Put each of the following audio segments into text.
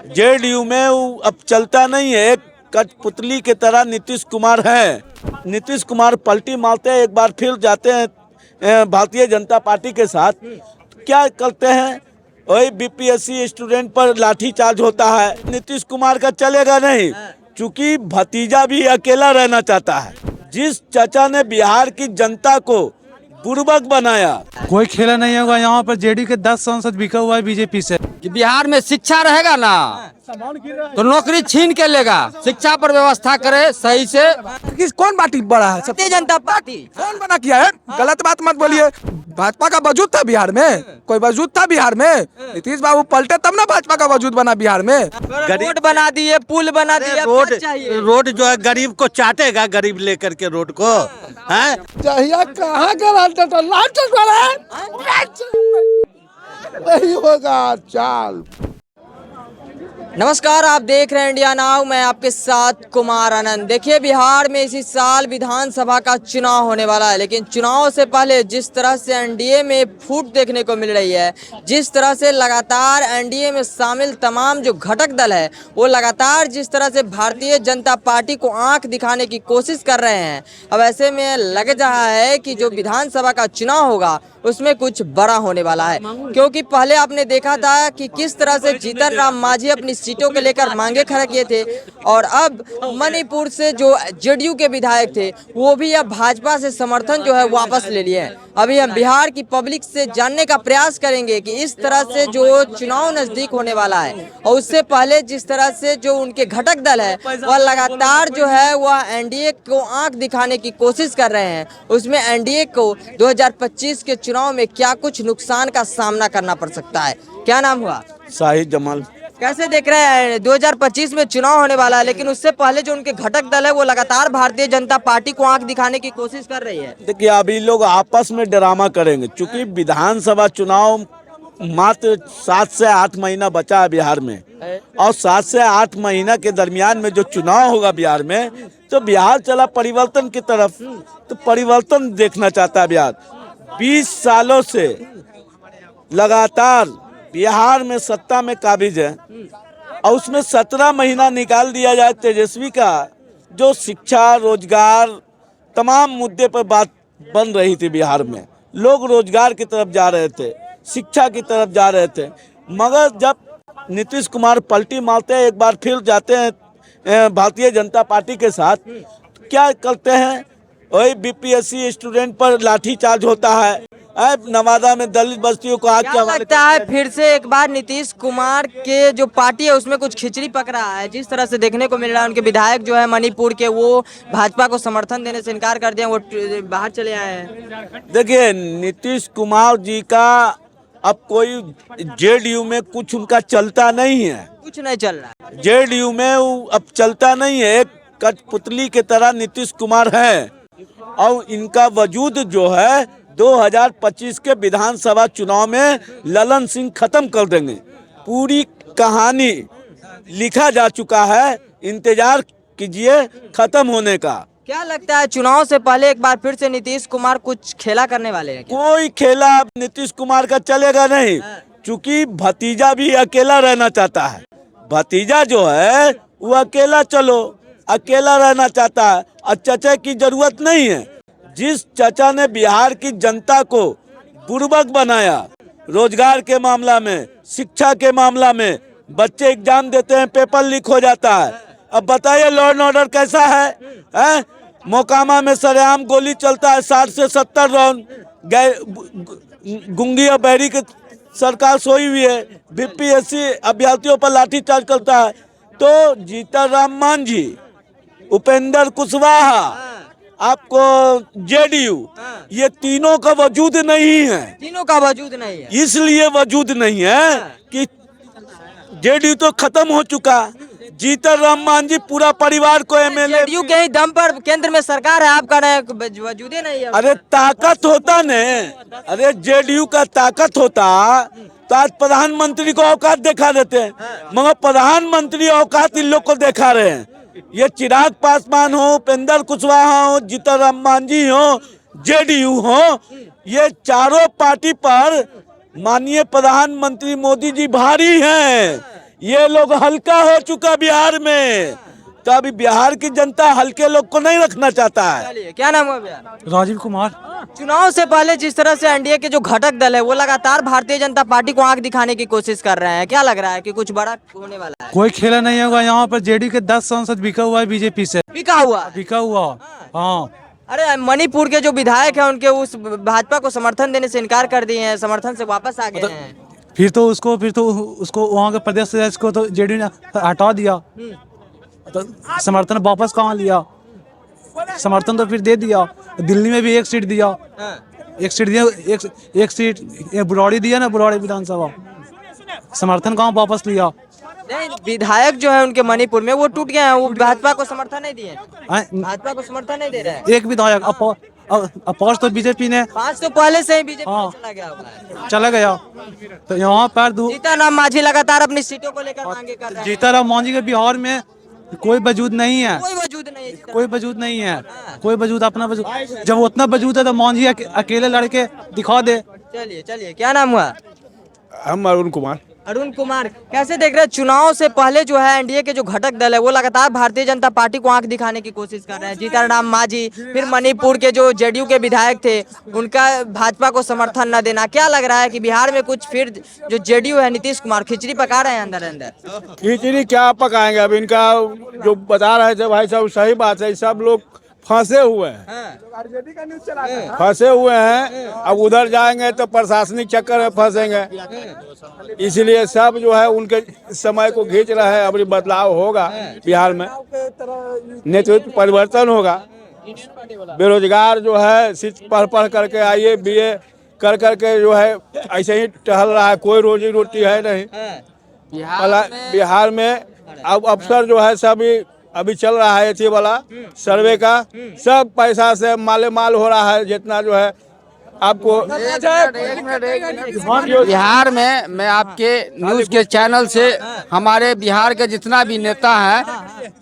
JDU में अब चलता नहीं है, एक कठपुतली की तरह नीतीश कुमार है। नीतीश कुमार पलटी मारते हैं, एक बार फिर जाते हैं भारतीय जनता पार्टी के साथ। क्या करते हैं, वही बीपीएससी स्टूडेंट पर लाठीचार्ज होता है। नीतीश कुमार का चलेगा नहीं, क्योंकि भतीजा भी अकेला रहना चाहता है। जिस चाचा ने बिहार की जनता को बुर्बक बनाया, कोई खेला नहीं होगा। यहाँ पर जेडीयू के 10 सांसद बिका हुआ है बीजेपी से। कि बिहार में शिक्षा रहेगा ना तो नौकरी छीन के लेगा। शिक्षा पर व्यवस्था करे सही से। कौन पार्टी बड़ा है? भारतीय जनता पार्टी। कौन बना किया है? गलत बात मत बोलिए। भाजपा का वजूद था बिहार में? कोई वजूद था बिहार में? नीतीश बाबू पलटे तब ना भाजपा का वजूद बना बिहार में। रोड बना दिए, पुल बना दिए। रोड जो है गरीब को चाटेगा, गरीब लेकर के रोड को है। चाहिए कहाँ का नहीं होगा चाल। नमस्कार, आप देख रहे हैं इंडिया नाउ। मैं आपके साथ कुमार आनंद। देखिए, बिहार में इसी साल विधानसभा का चुनाव होने वाला है, लेकिन चुनाव से पहले जिस तरह से एनडीए में फूट देखने को मिल रही है, जिस तरह से लगातार एनडीए में शामिल तमाम जो घटक दल है वो लगातार जिस तरह से भारतीय जनता पार्टी को आंख दिखाने की कोशिश कर रहे हैं, अब ऐसे में लग रहा है कि जो विधानसभा का चुनाव होगा उसमें कुछ बड़ा होने वाला है। क्योंकि पहले आपने देखा था कि किस तरह से जीतन राम मांझी अपनी सीटों के लेकर मांगे खड़ा किए थे, और अब मणिपुर से जो जेडीयू के विधायक थे वो भी अब भाजपा से समर्थन जो है वापस ले लिए हैं। अभी हम बिहार की पब्लिक से जानने का प्रयास करेंगे कि इस तरह से जो चुनाव नजदीक होने वाला है और उससे पहले जिस तरह से जो उनके घटक दल है वह लगातार जो है वह एनडीए को आंख दिखाने की कोशिश कर रहे हैं, उसमें एनडीए को 2025 के चुनाव में क्या कुछ नुकसान का सामना करना पड़ सकता है। क्या नाम हुआ? शाहिद जमाल। कैसे देख रहे हैं 2025 में चुनाव होने वाला है, लेकिन उससे पहले जो उनके घटक दल है वो लगातार भारतीय जनता पार्टी को आंख दिखाने की कोशिश कर रही है। देखिए, अभी लोग आपस में ड्रामा करेंगे, क्योंकि विधानसभा चुनाव मात्र 7 से 8 महीना बचा है बिहार में, और 7 से 8 महीना के दरमियान में जो चुनाव होगा बिहार में, तो बिहार चला परिवर्तन की तरफ। तो परिवर्तन देखना चाहता है बिहार। 20 सालों से लगातार बिहार में सत्ता में काबिज है, और उसमें 17 महीना निकाल दिया जाए तेजस्वी का, जो शिक्षा रोजगार तमाम मुद्दे पर बात बन रही थी बिहार में। लोग रोजगार की तरफ जा रहे थे, शिक्षा की तरफ जा रहे थे, मगर जब नीतीश कुमार पलटी मारते हैं, एक बार फिर जाते हैं भारतीय जनता पार्टी के साथ। तो क्या करते हैं, वही बीपीएससी स्टूडेंट पर लाठीचार्ज होता है। नवादा में दलित बस्तियों को आज क्या लगता है फिर से एक बार नीतीश कुमार के जो पार्टी है उसमें कुछ खिचड़ी पक रहा है? जिस तरह से देखने को मिल रहा है, उनके विधायक जो है मणिपुर के, वो भाजपा को समर्थन देने से इनकार कर दिया, वो बाहर चले आए हैं। देखिए, नीतीश कुमार जी का अब कोई जेडीयू में कुछ उनका चलता नहीं है, कुछ नहीं चल रहा है। जेडीयू में अब चलता नहीं है, एक कठपुतली की तरह नीतीश कुमार है, और इनका वजूद जो है 2025 के विधानसभा चुनाव में ललन सिंह खत्म कर देंगे। पूरी कहानी लिखा जा चुका है, इंतजार कीजिए खत्म होने का। क्या लगता है चुनाव से पहले एक बार फिर से नीतीश कुमार कुछ खेला करने वाले हैं क्या? कोई खेला नीतीश कुमार का चलेगा नहीं, क्योंकि भतीजा भी अकेला रहना चाहता है। भतीजा जो है वो अकेला रहना चाहता है, और चाचा की जरूरत नहीं है। जिस चाचा ने बिहार की जनता को बुर्बक बनाया, रोजगार के मामला में, शिक्षा के मामला में, बच्चे एग्जाम देते हैं पेपर लीक हो जाता है। अब बताइए लॉ एंड ऑर्डर कैसा है? मोकामा में सरेआम गोली चलता है, 60 से 70 राउंड। गुंगी और बहरी की सरकार सोई हुई है, बीपीएससी अभ्यर्थियों पर लाठीचार्ज करता है। तो जीतन राम मांझी, उपेंद्र कुशवाहा, आपको जेडीयू, ये तीनों का वजूद नहीं है। तीनों का वजूद नहीं है, इसलिए वजूद नहीं है कि जेडीयू तो खत्म हो चुका। जीतन राम मांझी पूरा परिवार को एमएलए, जेडीयू के ही दम पर केंद्र में सरकार है, आप कह रहे हैं वजूद नहीं है। अरे ताकत होता ने, अरे जेडीयू का ताकत होता तो आज प्रधानमंत्री को औकात दिखा देते हैं, मगर प्रधानमंत्री औकात इन लोग को दिखा रहे हैं। ये चिराग पासवान हो, उपेंद्र कुशवाहा हो, जीतन राम मांझी हो, जेडीयू हो, ये चारों पार्टी पर माननीय प्रधानमंत्री मोदी जी भारी हैं। ये लोग हल्का हो चुका बिहार में, तो अभी बिहार की जनता हल्के लोग को नहीं रखना चाहता है। चलिए, क्या नाम है भैया? राजीव कुमार। चुनाव से पहले जिस तरह से एनडीए के जो घटक दल है वो लगातार भारतीय जनता पार्टी को आंख दिखाने की कोशिश कर रहे हैं, क्या लग रहा है कि कुछ बड़ा होने वाला है? कोई खेला नहीं होगा यहाँ पर। जेडी के 10 सांसद बिका हुआ है बीजेपी से। बिका हुआ? बिका हुआ, हाँ। अरे मणिपुर के जो विधायक हैं उनके उस भाजपा को समर्थन देने से इनकार कर दिए हैं, समर्थन से वापस आ गए हैं। फिर तो उसको वहाँ के प्रदेश अध्यक्ष को तो जेडी ने हटा दिया, तो समर्थन वापस कहाँ लिया? समर्थन तो फिर दे दिया। दिल्ली में भी एक सीट दिया, एक सीट दिया, एक सीट बुराड़ी दिया ना, बुराड़ी विधानसभा। समर्थन कहाँ वापस लिया? नहीं, विधायक जो है उनके मणिपुर में वो टूट गए हैं, वो भाजपा को समर्थन नहीं दिए, भाजपा को समर्थन नहीं दे रहे हैं। एक विधायक अपोज तो बीजेपी ने 5 तो पहले से ही बीजेपी हाँ। चला गया। तो यहाँ पर जीतन मांझी लगातार अपनी सीटों को लेकर मांगे कर रहे हैं। जीतन मांझी के बिहार में कोई वजूद नहीं है, कोई वजूद नहीं है, कोई वजूद नहीं है, कोई वजूद अपना वजूद। जब उतना वजूद है तो मांझी अकेले लड़के दिखा दे। चलिए, क्या नाम हुआ? हम अरुण कुमार। अरुण कुमार, कैसे देख रहे हैं चुनाव से पहले जो है एनडीए के जो घटक दल है वो लगातार भारतीय जनता पार्टी को आंख दिखाने की कोशिश कर रहे हैं? जीतन मांझी, फिर मणिपुर के जो जेडीयू के विधायक थे उनका भाजपा को समर्थन न देना, क्या लग रहा है कि बिहार में कुछ फिर जो जेडीयू है नीतीश कुमार खिचड़ी पका रहे हैं अंदर अंदर? खिचड़ी क्या पकाएंगे? अब इनका जो बता रहे थे भाई साहब सही बात है, सब लोग फंसे हुए हैं, फंसे हुए हैं। अब उधर जाएंगे तो प्रशासनिक चक्कर में फंसेंगे, इसलिए सब जो है उनके समय को खींच रहे हैं। अब बदलाव होगा बिहार में, नेतृत्व परिवर्तन होगा। बेरोजगार जो है पढ़ पढ़ करके आइए बीए कर करके जो है ऐसे ही टहल रहा है, कोई रोजी रोटी है नहीं बिहार में। अब अफसर जो है सभी अभी चल रहा है ये वाला सर्वे का, सब पैसा से माले माल हो रहा है जितना जो है आपको। बिहार में मैं आपके न्यूज के चैनल से हमारे बिहार के जितना भी नेता है,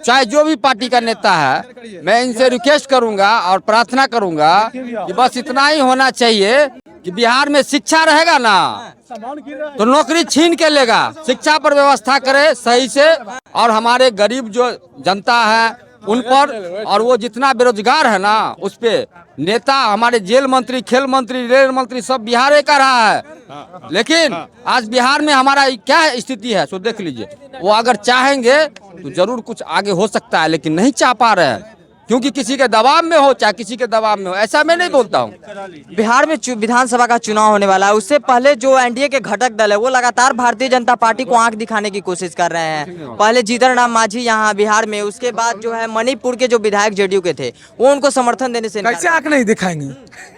चाहे जो भी पार्टी का नेता है, मैं इनसे रिक्वेस्ट करूंगा और प्रार्थना करूंगा कि बस इतना ही होना चाहिए कि बिहार में शिक्षा रहेगा ना तो नौकरी छीन के लेगा। शिक्षा पर व्यवस्था करे सही से, और हमारे गरीब जो जनता है उन पर, और वो जितना बेरोजगार है ना उस पे नेता, हमारे जेल मंत्री, खेल मंत्री, रेल मंत्री सब बिहार का रहा है। लेकिन आज बिहार में हमारा क्या स्थिति है सो देख लीजिए। वो अगर चाहेंगे तो जरूर कुछ आगे हो सकता है, लेकिन नहीं चाह पा रहे हैं क्योंकि किसी के दबाव में हो चाहे किसी के दबाव में हो, ऐसा मैं नहीं बोलता हूँ। बिहार में विधानसभा का चुनाव होने वाला है, उससे पहले जो एनडीए के घटक दल है वो लगातार भारतीय जनता पार्टी को आंख दिखाने की कोशिश कर रहे हैं। पहले जीतन राम मांझी यहाँ बिहार में, उसके बाद जो है मणिपुर के जो विधायक जेडीयू के थे वो उनको समर्थन देने से कैसे आंख नहीं दिखाएंगे?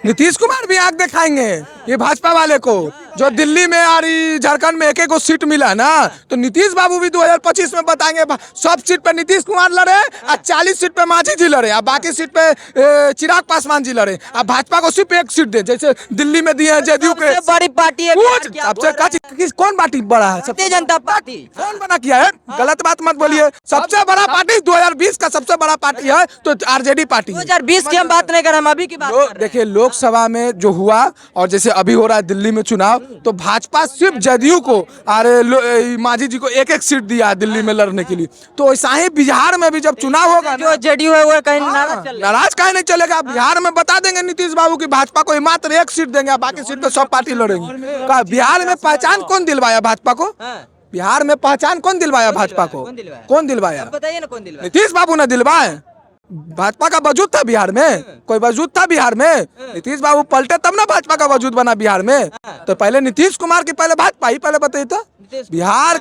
नीतीश कुमार भी आंख दिखाएंगे ये भाजपा वाले को। जो दिल्ली में और झारखंड में एक एक सीट मिला ना, तो नीतीश बाबू भी 2025 में बताएंगे सब सीट पे नीतीश कुमार लड़े और 40 सीट पे मांझी जी लड़े और बाकी सीट पे चिराग पासवान जी लड़े। अब भाजपा को सिर्फ एक सीट दे, जैसे दिल्ली में दिए हैं जेडीयू के। बड़ी पार्टी है सबसे कौन पार्टी बड़ा है? भारतीय जनता पार्टी। कौन बना किया है? गलत बात मत बोलिए। सबसे बड़ा पार्टी 2020 का सबसे बड़ा पार्टी है तो आरजेडी पार्टी। 2020 की हम बात नहीं कर रहे, हम अभी की बात कर रहे हैं। देखिए लोकसभा में जो हुआ और जैसे अभी हो रहा है दिल्ली में चुनाव, तो भाजपा सिर्फ जदयू को और मांझी जी को एक एक सीट दिया है दिल्ली में लड़ने के लिए। तो ऐसा ही बिहार में भी जब चुनाव होगा, जो जेडीयू है वो कहीं नाराज काहे नहीं चलेगा? बिहार में बता देंगे नीतीश बाबू की भाजपा को मात्र एक सीट देंगे, बाकी सीट पे सब पार्टी लड़ेंगे। का बिहार में पहचान कौन दिलवाया भाजपा को? बिहार में पहचान कौन दिलवाया भाजपा को? कौन दिलवाया? बताइए ना कौन दिलवाया? नीतीश बाबू ने दिलवाए। भाजपा का वजूद था बिहार में? कोई वजूद था बिहार में? नीतीश बाबू पलटे तब ना भाजपा का वजूद बना बिहार में। तो पहले नीतीश कुमार की पहले भाजपा ही पहले बताइए तो। बिहार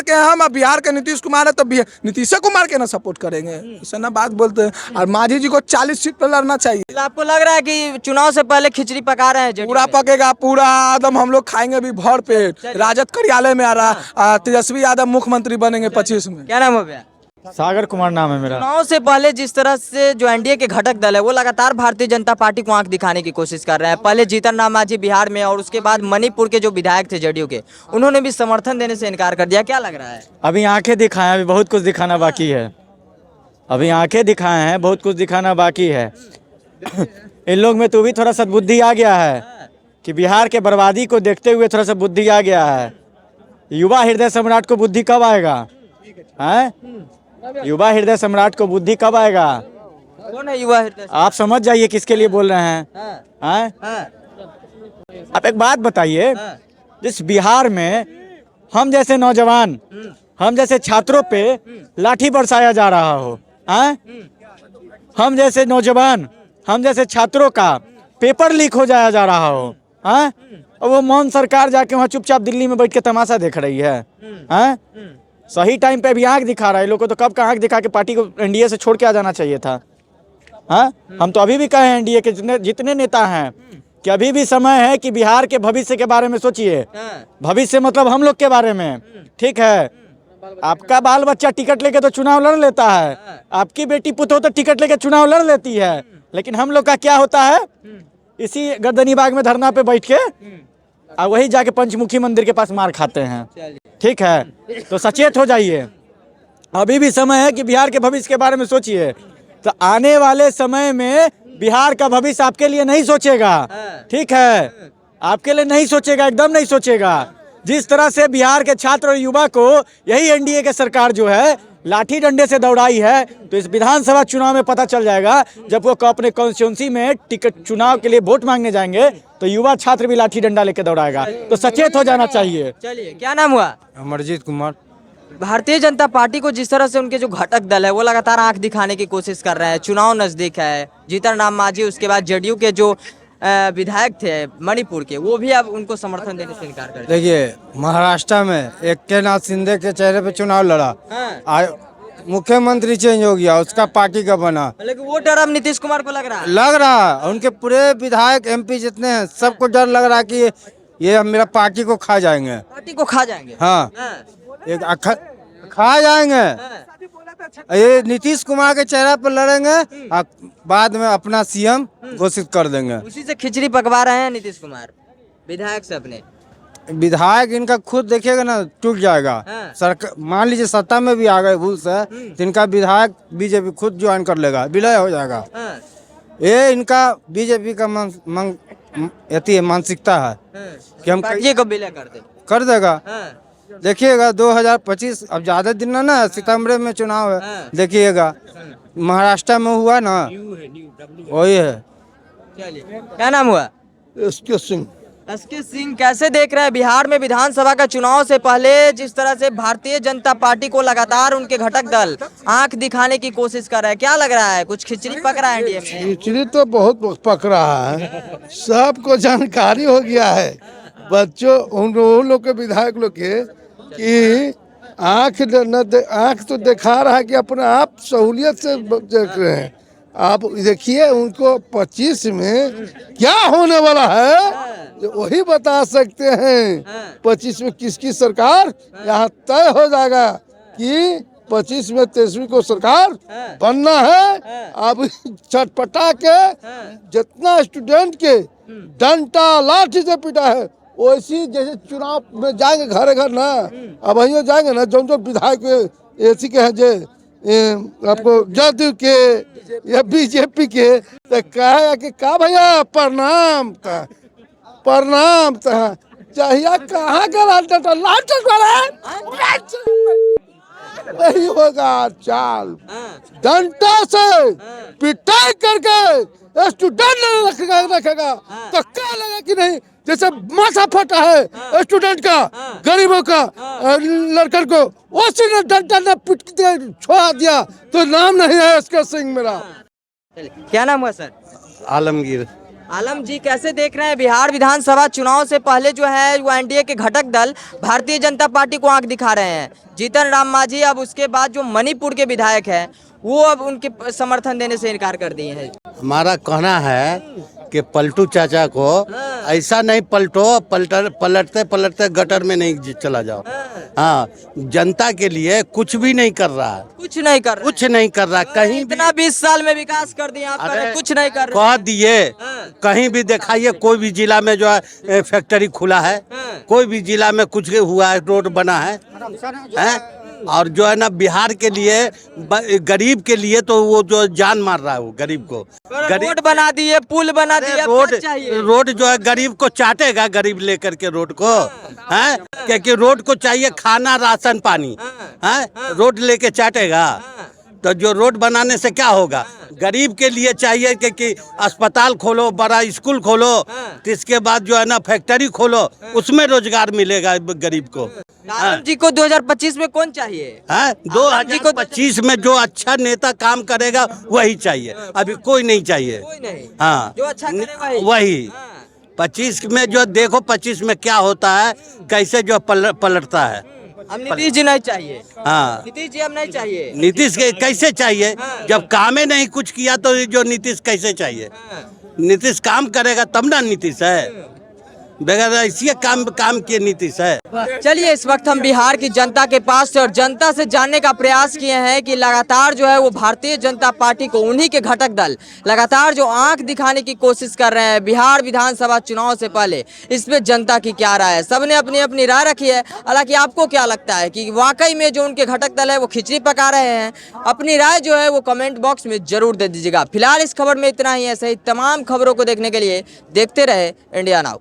के हम और बिहार के नीतीश कुमार है तो नीतीश कुमार के ना सपोर्ट करेंगे, ऐसा ना बात बोलते हैं। और मांझी जी को 40 सीट पर लड़ना चाहिए। आपको लग रहा है कि चुनाव से पहले खिचड़ी पका रहे हैं? पूरा पकेगा, पूरा एकदम हम लोग खाएंगे भी भर पेट। राजद कार्यालय में आ रहा, तेजस्वी यादव मुख्यमंत्री बनेंगे 25 में। क्या नाम है भैया? सागर कुमार नाम है मेरा। चुनाव से पहले जिस तरह से जो एनडीए के घटक दल है वो लगातार भारतीय जनता पार्टी को आंख दिखाने की कोशिश कर रहे हैं। पहले जीतन राम मांझी बिहार में और उसके बाद मणिपुर के जो विधायक थे जेडीयू के, उन्होंने भी समर्थन देने से इनकार कर दिया। क्या लग रहा है? अभी आंखें दिखाएं, अभी बहुत कुछ दिखाना बाकी है। अभी आंखें दिखाए हैं, बहुत कुछ दिखाना बाकी है। इन लोग में तो भी थोड़ा सा बुद्धि आ गया है कि बिहार के बर्बादी को देखते हुए थोड़ा सा बुद्धि आ गया है। युवा हृदय सम्राट को बुद्धि कब आएगा? हैं? युवा हृदय सम्राट को बुद्धि कब आएगा? कौन है युवा हृदय? आप समझ जाइए किसके लिए बोल रहे हैं। हैं? आप एक बात बताइए, जिस बिहार में हम जैसे नौजवान, हम जैसे छात्रों पे लाठी बरसाया जा रहा हो, हैं? हम जैसे नौजवान, हम जैसे छात्रों का पेपर लीक हो जाया जा रहा हो, हैं? और वो मौन सरकार जाके वहाँ चुपचाप दिल्ली में बैठ के तमाशा देख रही है। हैं? सही टाइम पे भी आंख दिखा रहा है। लोगों को तो कब का आंख दिखा के पार्टी को एनडीए से छोड़ के आ जाना चाहिए था। हाँ, हम तो अभी भी कहे हैं एनडीए के जितने नेता हैं कि अभी भी समय है कि बिहार के भविष्य के बारे में सोचिए। भविष्य मतलब हम लोग के बारे में। ठीक है, आपका बाल बच्चा टिकट लेके तो चुनाव लड़ लेता है, आपकी बेटी पुत्र तो टिकट लेके चुनाव लड़ लेती है, लेकिन हम लोग का क्या होता है? इसी गर्दनी बाग में धरना पे बैठ के और वही जाके पंचमुखी मंदिर के पास मार खाते हैं। ठीक है, तो सचेत हो जाइए, अभी भी समय है कि बिहार के भविष्य के बारे में सोचिए। तो आने वाले समय में बिहार का भविष्य आपके लिए नहीं सोचेगा। ठीक है, आपके लिए नहीं सोचेगा, एकदम नहीं सोचेगा। जिस तरह से बिहार के छात्र और युवा को यही एनडीए के सरकार जो है लाठी डंडे से दौड़ाई है, तो इस विधानसभा चुनाव में पता चल जाएगा। जब वो अपने कॉन्स्टिट्यूंसी में टिकट चुनाव के लिए वोट मांगने जाएंगे तो युवा छात्र भी लाठी डंडा लेके दौड़ाएगा। तो सचेत हो जाना चाहिए। चलिए, क्या नाम हुआ? अमरजीत कुमार। भारतीय जनता पार्टी को जिस तरह से उनके जो घटक दल है वो लगातार आंख दिखाने की कोशिश कर रहे हैं, चुनाव नजदीक है, जीतन राम मांझी उसके बाद जेडीयू के जो विधायक थे मणिपुर के, वो भी अब उनको समर्थन देने से इनकार कर दिया। देखिए, महाराष्ट्र में एक के नाथ शिंदे के चेहरे पे चुनाव लड़ा, मुख्यमंत्री चेंज हो गया, उसका पार्टी का बना, लेकिन वो डर अब नीतीश कुमार को लग रहा है। लग रहा है उनके पूरे विधायक एमपी जितने हैं सबको डर लग रहा है कि ये मेरा पार्टी को खा जाएंगे। पार्टी को खा जाएंगे। हाँ, एक खा जाएंगे। ये नीतीश कुमार के चेहरे पर लड़ेंगे और बाद में अपना सीएम घोषित कर देंगे। उसी से खिचड़ी पकवा रहे हैं नीतीश कुमार विधायक से अपने। विधायक इनका खुद देखिएगा ना, टूट जाएगा। सरकार मान लीजिए सत्ता में भी आ गए भूल से, तो इनका विधायक बीजेपी खुद ज्वाइन कर लेगा, विलय हो जाएगा। ये इनका बीजेपी का मानसिकता है कि हम ये को विलय कर देगा। देखिएगा 2025 अब ज्यादा दिन ना, सितंबर में चुनाव है, देखिएगा महाराष्ट्र में हुआ ना, वही है। क्या नाम हुआ? एसके सिंह। एसके सिंह, कैसे देख रहे हैं बिहार में विधानसभा का चुनाव से पहले जिस तरह से भारतीय जनता पार्टी को लगातार उनके घटक दल आंख दिखाने की कोशिश कर रहे हैं, क्या लग रहा है? कुछ खिचड़ी पक रहा है एनडीए में? खिचड़ी तो बहुत पक रहा है, सबको जानकारी हो गया है, बच्चों उन लोग के विधायक लोग के कि आंख तो दिखा रहा है कि अपने आप सहूलियत से देख रहे हैं। आप देखिए उनको 25 में क्या होने वाला है वही बता सकते हैं। 25 में किसकी सरकार यहाँ तय हो जाएगा कि 25 में 23वीं को सरकार बनना है। अब चटपटा के जितना स्टूडेंट के डंडा लाठी से पिटा है, वैसी जैसे चुनाव में जाएंगे घर घर ना, अब वहीं जाएंगे ना, जो विधायक ऐसी के हैं जो आपको जदयू के या बीजेपी के, तो कहेगा कि का भैया प्रणाम था चाहिए, कहाँ का वही होगा चाल। डंडा से पिटाई करके स्टूडेंट रखेगा तो क्या लगा कि नहीं, जैसे माथा फटा है स्टूडेंट का, गरीबों का, लड़कन को, उसी ने डंडा ने पीट के छोड़ा दिया, तो नाम नहीं है एसके सिंह मेरा। क्या नाम हुआ सर? आलमगीर। आलम जी, कैसे देख रहे हैं बिहार विधानसभा चुनाव से पहले जो है वो एनडीए के घटक दल भारतीय जनता पार्टी को आंख दिखा रहे हैं, जीतन राम मांझी, अब उसके बाद जो मणिपुर के विधायक हैं वो अब उनके समर्थन देने से इनकार कर दिए हैं। हमारा कहना है कि पलटू चाचा को ऐसा नहीं पलटो, पलटते पलटते गटर में नहीं चला जाओ। हाँ, जनता के लिए कुछ भी नहीं कर रहा है, कुछ नहीं कर रहा कहीं इतना 20 साल में विकास कर दिया, आप कुछ नहीं कर रहे। कह दिए, कहीं भी दिखाइए, कोई भी जिला में जो है फैक्ट्री खुला है, कोई भी जिला में कुछ हुआ है, रोड बना है, और जो है ना बिहार के लिए गरीब के लिए तो वो जो जान मार रहा है वो गरीब को। रोड बना दिए, पुल बना दिए, रोड चाहिए रोड जो है गरीब को चाटेगा, गरीब लेकर के रोड को है, क्योंकि रोड को चाहिए खाना, राशन, पानी है, रोड लेके चाटेगा। तो जो रोड बनाने से क्या होगा, गरीब के लिए चाहिए कि अस्पताल खोलो, बड़ा स्कूल खोलो, इसके बाद जो है ना फैक्ट्री खोलो, उसमें रोजगार मिलेगा गरीब को। लालू जी को 2025 में कौन चाहिए? 2025 में जो अच्छा नेता काम करेगा वही चाहिए, अभी कोई नहीं चाहिए। कोई नहीं, हाँ, जो अच्छा करे वही 25 में जो देखो 25 में क्या होता है, कैसे जो पलटता है। अब नीतीश जी नहीं चाहिए। हाँ, नीतीश जी अब नहीं चाहिए। नीतीश के कैसे चाहिए जब कामे नहीं कुछ किया, तो ये जो नीतीश कैसे चाहिए? नीतीश काम करेगा तब ना नीतीश है, बगैर ऐसी काम किए नीतीश है। चलिए, इस वक्त हम बिहार की जनता के पास से और जनता से जानने का प्रयास किए हैं कि लगातार जो है वो भारतीय जनता पार्टी को, उन्हीं के घटक दल लगातार जो आंख दिखाने की कोशिश कर रहे हैं बिहार विधानसभा चुनाव से पहले, इस पे जनता की क्या राय है। सबने अपनी अपनी राय रखी है। हालांकि आपको क्या लगता है कि वाकई में जो उनके घटक दल है वो खिचड़ी पका रहे हैं? अपनी राय जो है वो कमेंट बॉक्स में जरूर दे दीजिएगा। फिलहाल इस खबर में इतना ही। ऐसे ही तमाम खबरों को देखने के लिए देखते रहे इंडिया नाउ।